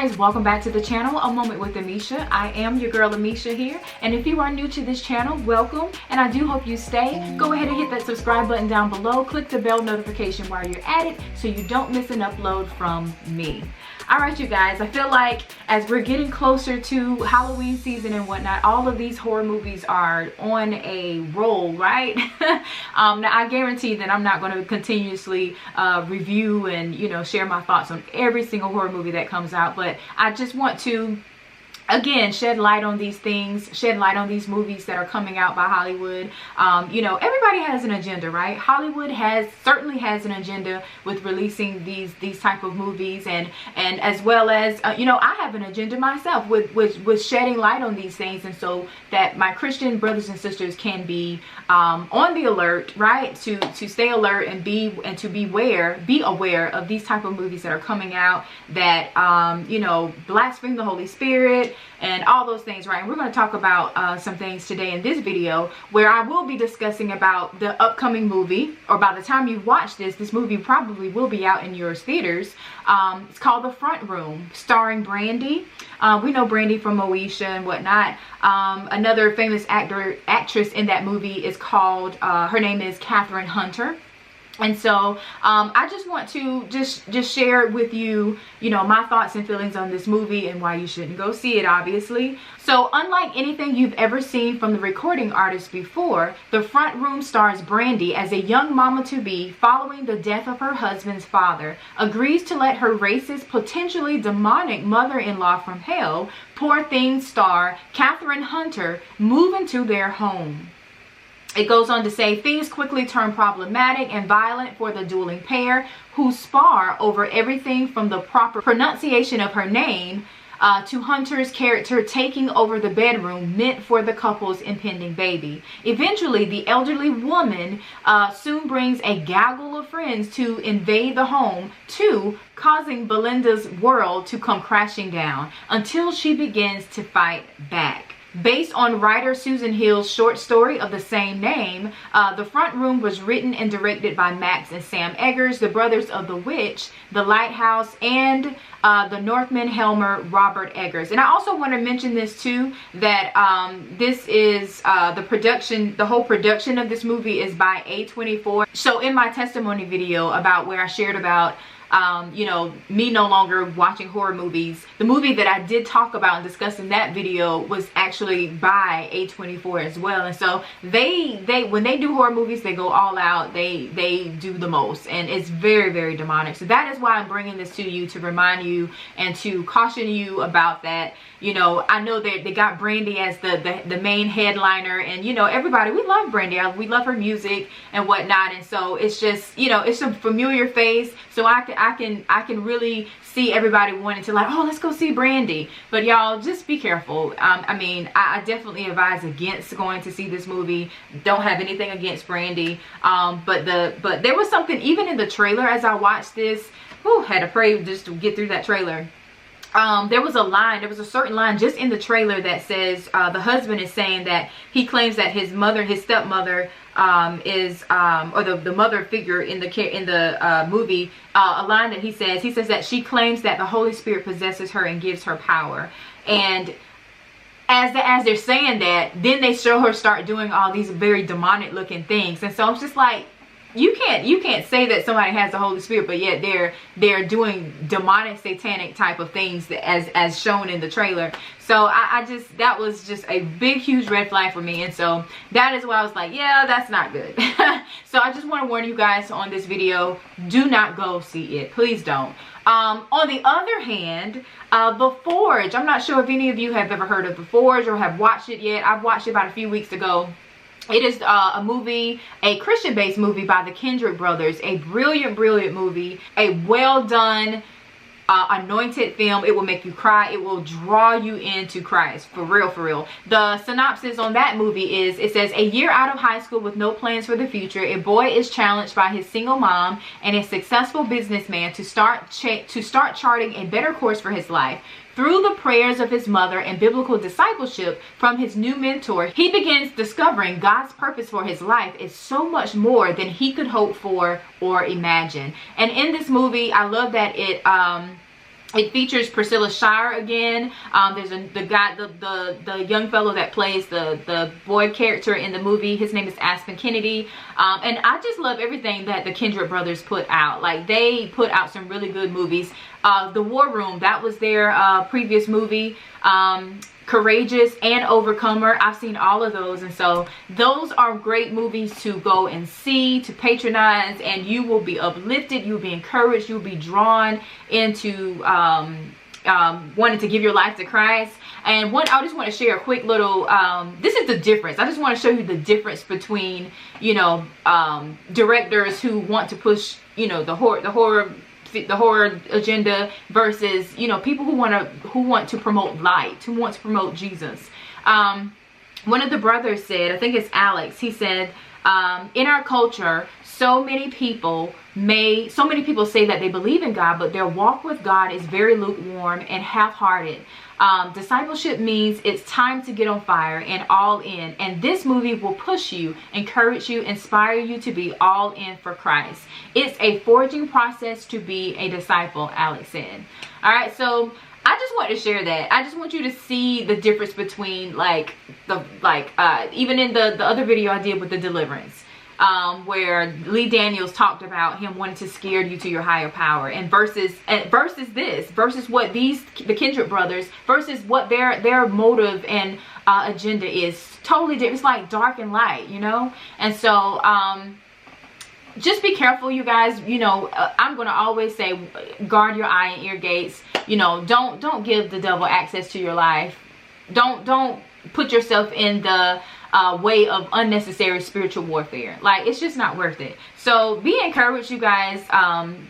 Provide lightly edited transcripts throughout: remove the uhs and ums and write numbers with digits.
guys, welcome back to the channel, A Moment with Amisha. I am your girl Amisha here, and if you are new to this channel, welcome, and I do hope you stay. Go ahead and hit that subscribe button down below, click the bell notification while you're at it so you don't miss an upload from me. Alright you guys, I feel like as we're getting closer to Halloween season and whatnot, all of these horror movies are on a roll, right? Now I guarantee that I'm not going to continuously review and, you know, share my thoughts on every single horror movie that comes out, but I just want to again shed light on these things, shed light on these movies that are coming out by Hollywood. You know, everybody has an agenda, right? Hollywood certainly has an agenda with releasing these type of movies, and as well as you know, I have an agenda myself with shedding light on these things, and so that my Christian brothers and sisters can be on the alert, right? To stay alert and be aware of these type of movies that are coming out that you know, blaspheme the Holy Spirit and all those things, right? And we're going to talk about some things today in this video where I will be discussing about the upcoming movie, or by the time you watch this movie probably will be out in your theaters. It's called The Front Room, starring Brandy. We know Brandy from Moesha and whatnot. Another famous actress in that movie is called, her name is Catherine Hunter. And so I just want to just share with you, you know, my thoughts and feelings on this movie and why you shouldn't go see it, obviously. So unlike anything you've ever seen from the recording artist before, The Front Room stars Brandy as a young mama-to-be following the death of her husband's father, agrees to let her racist, potentially demonic mother-in-law from hell, Poor Things star Catherine Hunter, move into their home. It goes on to say, things quickly turn problematic and violent for the dueling pair, who spar over everything from the proper pronunciation of her name to Hunter's character taking over the bedroom meant for the couple's impending baby. Eventually, the elderly woman soon brings a gaggle of friends to invade the home, too, causing Belinda's world to come crashing down until she begins to fight back. Based on writer Susan Hill's short story of the same name, The Front Room was written and directed by Max and Sam Eggers, the brothers of The Witch, The Lighthouse, and the Northman Helmer Robert Eggers. And I also want to mention this too, that this is the whole production of this movie is by A24. So in my testimony video about where I shared about you know, me no longer watching horror movies, the movie that I did talk about and discuss in that video was actually by A24 as well. And so they when they do horror movies, they go all out. They do the most, and it's very, very demonic. So that is why I'm bringing this to you, to remind you and to caution you about that. You know, I know that they got Brandy as the main headliner, and you know, everybody, we love Brandy, we love her music and whatnot, and so it's just, you know, it's a familiar face, so I can really see everybody wanting to, like, oh, let's go see Brandy. But y'all, just be careful. I mean, I definitely advise against going to see this movie. Don't have anything against Brandy, but there was something even in the trailer as I watched this. Whew, had to pray just to get through that trailer. There was a certain line just in the trailer that says, the husband is saying that he claims that his stepmother is or the mother figure in the movie, a line that he says that she claims that the Holy Spirit possesses her and gives her power. And as they're saying that, then they show her start doing all these very demonic looking things. And so it's just like, you can't say that somebody has the Holy Spirit, but yet they're doing demonic, satanic type of things that, as shown in the trailer. So that was just a big, huge red flag for me, and so that is why I was like, yeah, that's not good. So I just want to warn you guys on this video, do not go see it, please don't. On the other hand, The Forge, I'm not sure if any of you have ever heard of The Forge or have watched it yet. I've watched it about a few weeks ago. It is a movie, a Christian-based movie by the Kendrick brothers. A brilliant, brilliant movie. A well-done, anointed film. It will make you cry. It will draw you into Christ. For real, for real. The synopsis on that movie is, it says, a year out of high school with no plans for the future, a boy is challenged by his single mom and a successful businessman to start charting a better course for his life. Through the prayers of his mother and biblical discipleship from his new mentor, he begins discovering God's purpose for his life is so much more than he could hope for or imagine. And in this movie, I love that It features Priscilla Shire again. There's the young fellow that plays the boy character in the movie. His name is Aspen Kennedy. And I just love everything that the Kendrick brothers put out. Like, they put out some really good movies. The War Room, that was their previous movie. Courageous and Overcomer, I've seen all of those, and so those are great movies to go and see, to patronize, and you will be uplifted, you'll be encouraged, you'll be drawn into wanting to give your life to Christ. And I just want to share a quick little this is the difference. I just want to show you the difference between, you know, directors who want to push, you know, the horror agenda versus, you know, people who want to promote light, who want to promote Jesus. One of the brothers said, I think it's Alex, he said, in our culture, so many people say that they believe in God, but their walk with God is very lukewarm and half-hearted. Discipleship means it's time to get on fire and all in, and this movie will push you, encourage you, inspire you to be all in for Christ. It's a forging process to be a disciple, Alex said. All right, so I just want to share that. I just want you to see the difference between even in the other video I did with the deliverance, where Lee Daniels talked about him wanting to scare you to your higher power, and versus what the Kendrick brothers, versus what their motive and agenda is totally different. It's like dark and light, you know. And so just be careful, you guys. You know, I'm gonna always say, guard your eye and ear gates. You know, don't give the devil access to your life. Don't put yourself in the way of unnecessary spiritual warfare. Like, it's just not worth it. So be encouraged, you guys.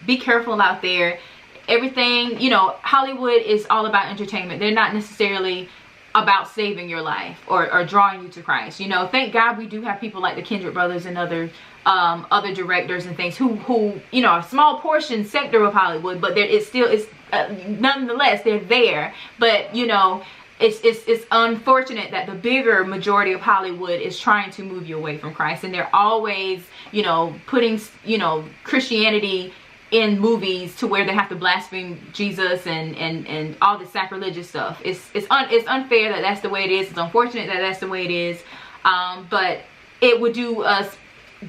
Be careful out there. Everything, you know, Hollywood is all about entertainment. They're not necessarily about saving your life or drawing you to Christ. You know, thank God we do have people like the Kendrick brothers and other directors and things who you know, a small portion sector of Hollywood, but it's nonetheless they're there. But you know, it's unfortunate that the bigger majority of Hollywood is trying to move you away from Christ, and they're always, you know, putting, you know, Christianity in movies to where they have to blaspheme Jesus and all the sacrilegious stuff. It's unfair that that's the way it is. It's unfortunate that that's the way it is. But it would do us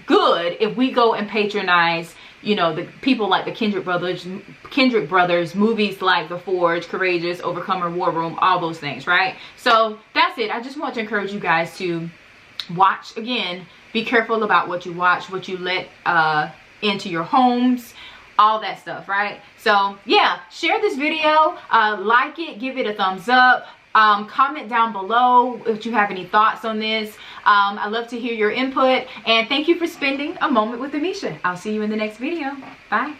good if we go and patronize, you know, the people like the Kendrick brothers, movies like The Forge, Courageous, Overcomer, War Room, all those things, right? So that's it. I just want to encourage you guys to watch. Again, be careful about what you watch, what you let into your homes, all that stuff, right? So yeah, share this video, like it, give it a thumbs up. Comment down below if you have any thoughts on this. I love to hear your input, and thank you for spending a moment with Amisha. I'll see you in the next video. Bye.